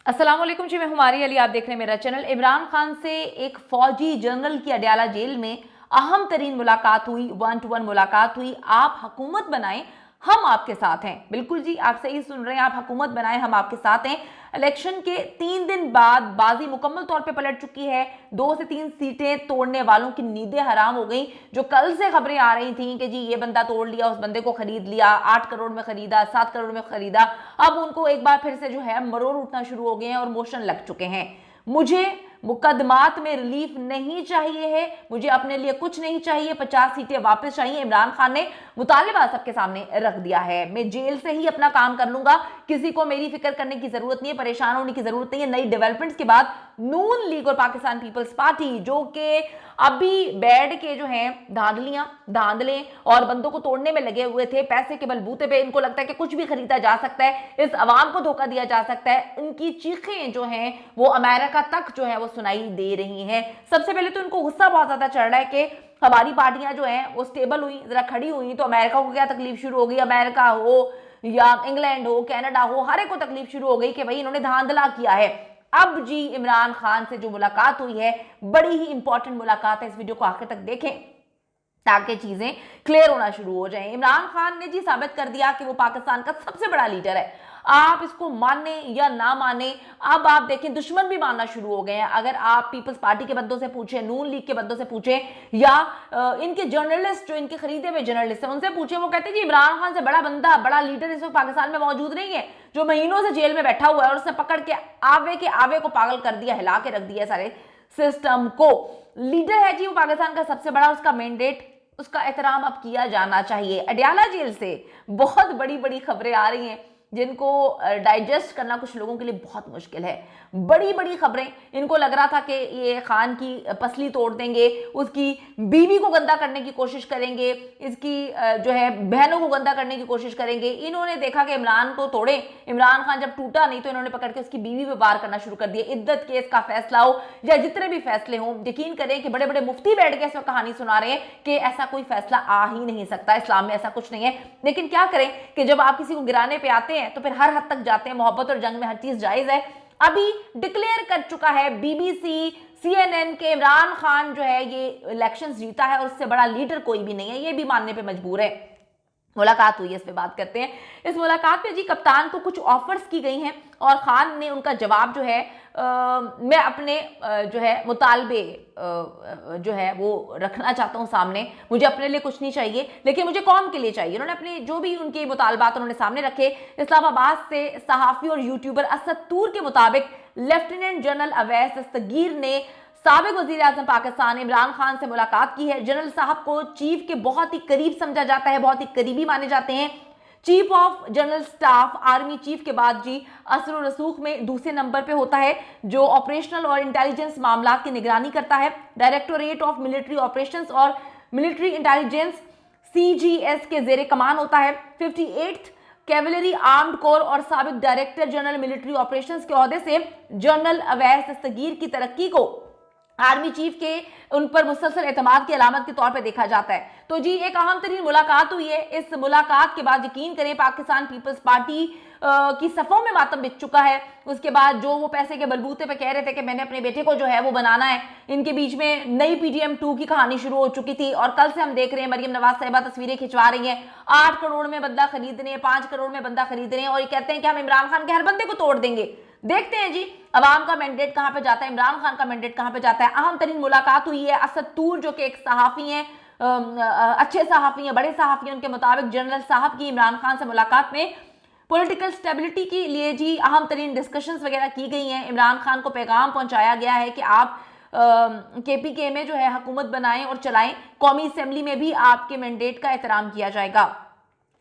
अस्सलाम वालेकुम जी, मैं हुमारी अली, आप देख रहे हैं मेरा चैनल। इमरान खान से एक फौजी जनरल की अडयाला जेल में अहम तरीन मुलाकात हुई, 1 to 1 मुलाकात हुई। आप हुकूमत बनाएं, हम आपके साथ हैं। बिल्कुल जी, आप सही सुन रहे हैं, आप हुकूमत बनाएं, हम आपके साथ हैं। इलेक्शन के 3 दिन बाद बाजी मुकम्मल तौर पे पलट चुकी है। 2 से 3 सीटें तोड़ने वालों की नींदें हराम हो गई। जो कल से खबरें आ रही थी कि जी ये बंदा तोड़ लिया, उस बंदे को खरीद लिया, 8 करोड़ में खरीदा, 7 करोड़ में खरीदा, अब उनको एक बार फिर से जो है मरोड़ उठना शुरू हो गए हैं और मोशन लग चुके हैं। मुझे मुकदमात में रिलीफ नहीं चाहिए है, मुझे अपने लिए कुछ नहीं चाहिए, 50 सीटें वापस चाहिए। इमरान खान ने मुतालिबा सबके सामने रख दिया है। मैं जेल से ही अपना काम कर लूंगा, किसी को मेरी फिक्र करने की जरूरत नहीं है, परेशान होने की जरूरत नहीं है। नई डेवलपमेंट्स के बाद नून लीग और पाकिस्तान पीपल्स पार्टी, जो कि अभी बैठ के जो है धांधले और बंदों को तोड़ने में लगे हुए थे, पैसे के बलबूते पे इनको लगता है कि कुछ भी खरीदा जा सकता है, इस अवाम को धोखा दिया जा सकता है। इनकी चीखें जो हैं वो अमेरिका तक जो है वो सुनाई दे रही हैं। सबसे पहले तो इनको गुस्सा बहुत ज्यादा चढ़ रहा है कि हमारी पार्टियां जो हैं वो स्टेबल हुई, जरा खड़ी हुई, तो अमेरिका को क्या तकलीफ शुरू हो गई। अमेरिका हो या इंग्लैंड हो, कनाडा हो, हर एक को तकलीफ शुरू हो गई कि भाई इन्होंने धांधला किया है। अब जी इमरान खान से जो मुलाकात हुई है, बड़ी ही इंपॉर्टेंट मुलाकात है। इस वीडियो को आखिर तक देखें ताकि चीजें क्लियर होना शुरू हो जाएं। इमरान खान ने जी साबित कर दिया कि वो पाकिस्तान का सबसे बड़ा लीडर है। आप इसको माने या ना माने, अब आप देखें दुश्मन भी मानना शुरू हो गए हैं। अगर आप पीपल्स पार्टी के बंदों से पूछें, नून लीग के बंदों से पूछें, या इनके जर्नलिस्ट जो इनके खरीदे हुए जर्नलिस्ट हैं उनसे पूछें, वो कहते हैं जी इमरान खान से बड़ा बंदा, बड़ा लीडर इस वक्त पाकिस्तान में मौजूद नहीं है, जो महीनों से जेल में बैठा हुआ है और उसने पकड़ के आवे को पागल कर दिया, हिला के रख दिया सारे सिस्टम को। लीडर है जी वो पाकिस्तान का सबसे बड़ा, उसका मैंडेट, उसका एहतराम अब किया जाना चाहिए। अडयाला जेल से बहुत बड़ी बड़ी खबरें आ रही हैं जिनको डाइजेस्ट करना कुछ लोगों के लिए बहुत मुश्किल है। बड़ी बड़ी खबरें, इनको लग रहा था कि ये खान की पसली तोड़ देंगे, उसकी बीवी को गंदा करने की कोशिश करेंगे, इसकी जो है बहनों को गंदा करने की कोशिश करेंगे। इन्होंने देखा कि इमरान को तोड़े, इमरान खान जब टूटा नहीं तो इन्होंने पकड़ के उसकी बीवी पे वार करना शुरू कर दिया। इद्दत केस का फैसला हो या जितने भी फैसले हों, यकीन करें कि बड़े बड़े मुफ्ती बैठ के इस वक्त कहानी सुना रहे हैं कि ऐसा कोई फैसला आ ही नहीं सकता, इस्लाम में ऐसा कुछ नहीं है। लेकिन क्या करें कि जब आप किसी को गिराने पे आते हैं तो फिर हर हद तक जाते हैं। मोहब्बत और जंग में हर चीज जायज है। अभी डिक्लेयर कर चुका है बीबीसी, CNN के इमरान खान जो है ये इलेक्शंस जीता है और उससे बड़ा लीडर कोई भी नहीं है, ये भी मानने पे मजबूर है। मुलाकात हुई है, इस पे बात करते हैं। इस मुलाकात पे जी कप्तान को कुछ ऑफर्स की गई हैं और खान ने उनका जवाब जो है मैं अपने जो है मुतालबे जो है वो रखना चाहता हूं सामने। मुझे अपने लिए कुछ नहीं चाहिए, लेकिन मुझे कौम के लिए चाहिए। उन्होंने अपने जो भी उनके मुतालबात उन्होंने सामने रखे। इस्लामाबाद से सहाफ़ी और यूट्यूबर असद तूर के मुताबिक लेफ्टिनेंट जनरल अवैस दस्तगीर ने साबिक वजीर आजम पाकिस्तान इमरान खान से मुलाकात की है। जनरल साहब को चीफ के बहुत ही करीब समझा जाता है, बहुत ही करीबी माने जाते हैं। Chief of general staff, army chief के बाद जी असर और रसूख में दूसरे नंबर पे होता है, जो ऑपरेशनल और इंटेलिजेंस मामला की निगरानी करता है। डायरेक्टोरेट ऑफ मिलिट्री ऑपरेशंस और मिलिट्री इंटेलिजेंस CGS के जेर कमान होता है। 58th कैवलरी आर्म्ड कोर और साबिक डायरेक्टर जनरल मिलिट्री ऑपरेशंस के ओहदे से जनरल अवैस दस्तगीर की तरक्की को आर्मी चीफ के उन पर मुसलसल एतमाद की अलामत के तौर पे देखा जाता है। तो जी एक अहम तरीन मुलाकात हुई है। इस मुलाकात के बाद यकीन करें पाकिस्तान पीपल्स पार्टी की सफ़ों में मातम बिछ चुका है। उसके बाद जो वो पैसे के बलबूते पे कह रहे थे कि मैंने अपने बेटे को जो है वो बनाना है, इनके बीच में नई PTM 2 की कहानी शुरू हो चुकी थी और कल से हम देख रहे हैं मरियम नवाज साहिबा तस्वीरें खिंचवा रही हैं। 8 करोड़ में बंदा खरीद रहे हैं, 5 करोड़ में बंदा खरीद रहे हैं और ये कहते हैं कि हम इमरान खान के हर बंदे को तोड़ देंगे। देखते हैं जी अवाम का मैंडेट कहां पे जाता है, इमरान खान का मैंडेट कहां पे जाता है। अहम तरीन मुलाकात हुई है। असद तूर जो कि एक सहाफ़ी हैं, अच्छे सहाफ़ी हैं, बड़े सहाफ़ी हैं, उनके मुताबिक जनरल साहब की इमरान खान से मुलाकात में पॉलिटिकल स्टेबिलिटी के लिए जी अहम तरीन डिस्कशंस वगैरह की गई हैं। इमरान खान को पैगाम पहुंचाया गया है कि आप KPK में जो है हुकूमत बनाएं और चलाएं, कौमी असेंबली में भी आपके मैंडेट का एहतराम किया जाएगा।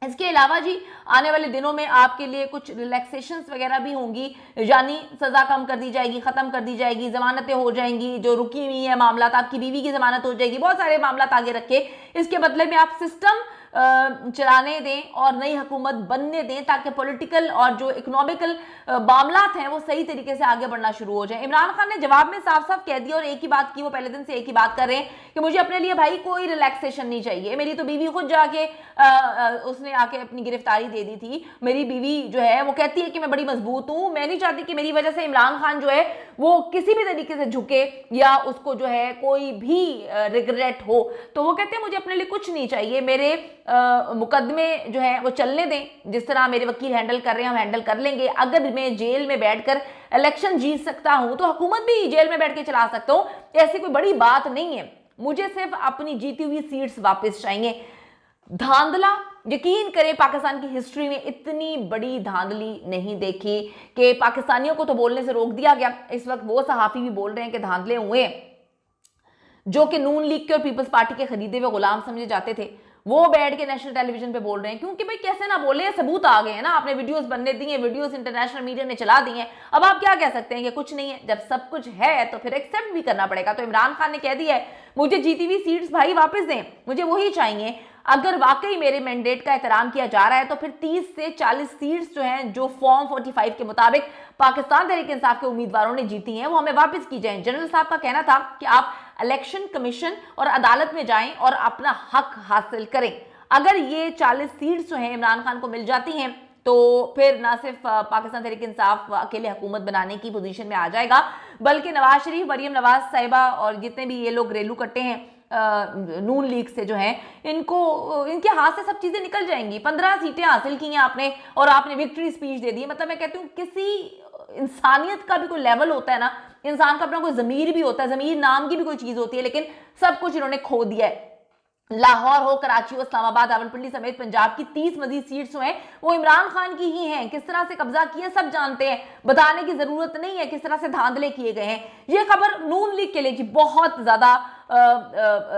इसके अलावा जी आने वाले दिनों में आपके लिए कुछ रिलैक्सेशंस वगैरह भी होंगी, यानी सज़ा कम कर दी जाएगी, ख़त्म कर दी जाएगी, ज़मानतें हो जाएंगी, जो रुकी हुई है मामला, आपकी बीवी की ज़मानत हो जाएगी, बहुत सारे मामला आगे रखे। इसके बदले में आप सिस्टम चलाने दें और नई हुकूमत बनने दें, ताकि पॉलिटिकल और जो इकोनॉमिकल मामलात हैं वो सही तरीके से आगे बढ़ना शुरू हो जाए। इमरान खान ने जवाब में साफ साफ कह दिया और एक ही बात की, वो पहले दिन से एक ही बात कर रहे हैं कि मुझे अपने लिए भाई कोई रिलैक्सेशन नहीं चाहिए। मेरी तो बीवी खुद जाके उसने आके अपनी गिरफ्तारी दे दी थी। मेरी बीवी जो है वो कहती है कि मैं बड़ी मजबूत हूं, मैं नहीं चाहती कि मेरी वजह से इमरान खान जो है वो किसी भी तरीके से झुके या उसको जो है कोई भी रिग्रेट हो। तो वो कहते हैं मुझे अपने लिए कुछ नहीं चाहिए, मेरे मुकदमे जो है वो चलने दें, जिस तरह मेरे वकील हैंडल कर रहे हैं हम हैंडल कर लेंगे। अगर मैं जेल में बैठकर इलेक्शन जीत सकता हूं तो हुकूमत भी जेल में बैठ के चला सकता हूं, ऐसी कोई बड़ी बात नहीं है। मुझे सिर्फ अपनी जीती हुई सीट्स वापस चाहिए। धांधला, यकीन करें पाकिस्तान की हिस्ट्री में इतनी बड़ी धांधली नहीं देखी कि पाकिस्तानियों को तो बोलने से रोक दिया गया। इस वक्त वो सहाफी भी बोल रहे हैं कि धांधले हुए जो कि नून लीग के और पीपल्स पार्टी के खरीदे हुए गुलाम समझे जाते थे, वो बैठ के नेशनल टेलीविजन पे बोल रहे हैं। क्योंकि भाई कैसे ना बोले, सबूत आ गए हैं ना, आपने वीडियोस बनने दी हैं, वीडियोस इंटरनेशनल मीडिया ने चला दी हैं। अब आप क्या कह सकते हैं कि कुछ नहीं है? जब सब कुछ है तो फिर एक्सेप्ट भी करना पड़ेगा। तो इमरान खान ने कह दिया है मुझे जीती हुई सीट्स भाई वापस दें, मुझे वही चाहिए। अगर वाकई मेरे मैंडेट का एहतराम किया जा रहा है तो फिर 30 से 40 सीट्स जो हैं, जो फॉर्म 45 के मुताबिक पाकिस्तान तहरीक इंसाफ के उम्मीदवारों ने जीती हैं, वो हमें वापस की जाएं। जनरल साहब का कहना था कि आप इलेक्शन कमीशन और अदालत में जाएं और अपना हक हासिल करें। अगर ये 40 सीट्स जो हैं इमरान खान को मिल जाती हैं तो फिर ना सिर्फ पाकिस्तान तहरीक इंसाफ अकेले हुकूमत बनाने की पोजीशन में आ जाएगा, बल्कि नवाज शरीफ, मरीम नवाज साहिबा और जितने भी ये लोग घरेलू कट्टे हैं नून लीग से जो हैं, इनके हाथ से सब चीजें निकल जाएंगी। 15 सीटें हासिल की हैं आपने और आपने विक्ट्री स्पीच दे दी। मतलब मैं कहती हूँ किसी इंसानियत का भी कोई लेवल होता है ना, इंसान का अपना कोई जमीर भी होता है, जमीर नाम की भी कोई चीज होती है, लेकिन सब कुछ इन्होंने खो दिया है। लाहौर हो, कराची हो, इस्लामाबाद, रावलपिंडी समेत पंजाब की 30 मजीद सीट्स हैं वो इमरान खान की ही हैं। किस तरह से कब्जा किया सब जानते हैं, बताने की जरूरत नहीं है किस तरह से धांधले किए गए हैं। ये खबर नून लीग के लिए जी बहुत ज्यादा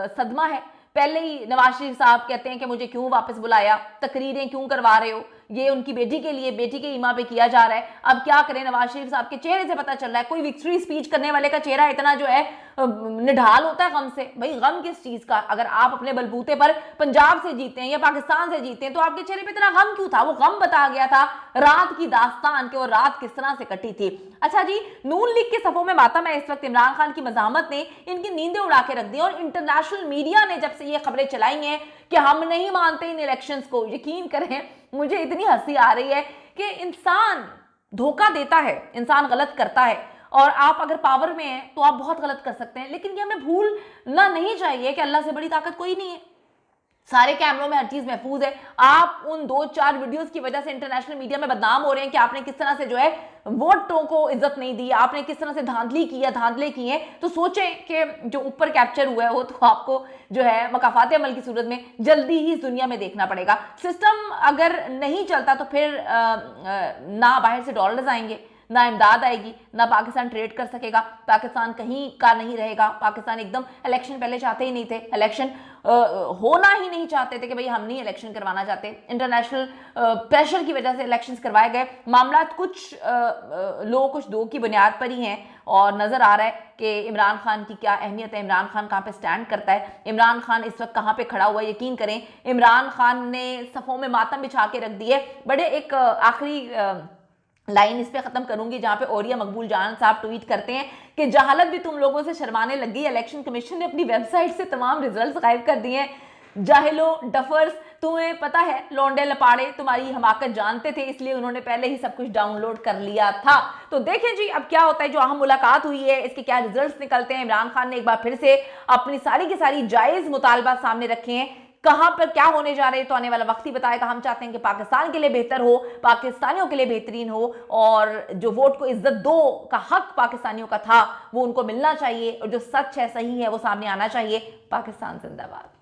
सदमा है। पहले ही नवाज शरीफ साहब कहते हैं कि मुझे क्यों वापस बुलाया, तकरीरें क्यों करवा रहे हो, ये उनकी बेटी के लिए, बेटी के ईमा पे किया जा रहा है। अब क्या करें, नवाज शरीफ साहब के चेहरे से पता चल रहा है, कोई विक्ट्री स्पीच करने वाले का चेहरा इतना जो है निढाल होता है गम से। भाई गम किस चीज का? अगर आप अपने बलबूते पर पंजाब से जीते हैं या पाकिस्तान से जीते हैं तो आपके चेहरे पे इतना गम क्यों था? वो गम बता गया था रात की दास्तान के, और रात किस तरह से कटी थी। अच्छा जी, नून लीग के सफों में मातम है इस वक्त। इमरान खान की मजामत ने इनकी नींदें उड़ा के रख दी और इंटरनेशनल मीडिया ने जब से ये खबरें चलाई हैं कि हम नहीं मानते इन इलेक्शंस को, यकीन करें मुझे इतनी हंसी आ रही है कि इंसान धोखा देता है, इंसान गलत करता है, और आप अगर पावर में हैं तो आप बहुत गलत कर सकते हैं। लेकिन ये हमें भूलना नहीं चाहिए कि अल्लाह से बड़ी ताकत कोई नहीं है। सारे कैमरों में हर चीज महफूज है। आप उन 2-4 वीडियोस की वजह से इंटरनेशनल मीडिया में बदनाम हो रहे हैं कि आपने किस तरह से जो है वोटों को इज्जत नहीं दी, आपने किस तरह से धांधली की है, धांधले किए। तो सोचें कि जो ऊपर कैप्चर हुआ है वो तो आपको जो है मकाफात अमल की सूरत में जल्दी ही इस दुनिया में देखना पड़ेगा। सिस्टम अगर नहीं चलता तो फिर ना बाहर से डॉलर्स आएंगे, ना इमदाद आएगी, ना पाकिस्तान ट्रेड कर सकेगा, पाकिस्तान कहीं का नहीं रहेगा। पाकिस्तान एकदम इलेक्शन पहले चाहते ही नहीं थे, इलेक्शन होना ही नहीं चाहते थे कि भाई हम नहीं इलेक्शन करवाना चाहते। इंटरनेशनल प्रेशर की वजह से इलेक्शंस करवाए गए। मामला कुछ लो कुछ दो की बुनियाद पर ही हैं और नजर आ रहा है कि इमरान खान की क्या अहमियत है, इमरान खान कहाँ पे स्टैंड करता है, इमरान खान इस वक्त कहाँ पे खड़ा हुआ है। यकीन करें इमरान खान ने सफ़ों में मातम बिछा के रख दिए। बड़े एक आखिरी लाइन इस पे खत्म करूंगी जहां पे ओरिया मकबूल जान साहब ट्वीट करते हैं कि जहालत भी तुम लोगों से शर्माने लगी, इलेक्शन कमीशन ने अपनी वेबसाइट से तमाम रिजल्ट्स गायब कर दिए। जाहिलो डफर्स, तुम्हें पता है लौंडे लपाड़े तुम्हारी हमाकत जानते थे, इसलिए उन्होंने पहले ही सब कुछ डाउनलोड कर लिया था। तो देखें जी अब क्या होता है, जो अहम मुलाकात हुई है इसके क्या रिजल्ट्स निकलते हैं। इमरान खान ने एक बार फिर से अपनी सारी की सारी जायज मुतालबा सामने रखे हैं। कहां पर क्या होने जा रहे हैं तो आने वाला वक्त ही बताएगा। हम चाहते हैं कि पाकिस्तान के लिए बेहतर हो, पाकिस्तानियों के लिए बेहतरीन हो, और जो वोट को इज्जत दो का हक पाकिस्तानियों का था वो उनको मिलना चाहिए, और जो सच है सही है वो सामने आना चाहिए। पाकिस्तान जिंदाबाद।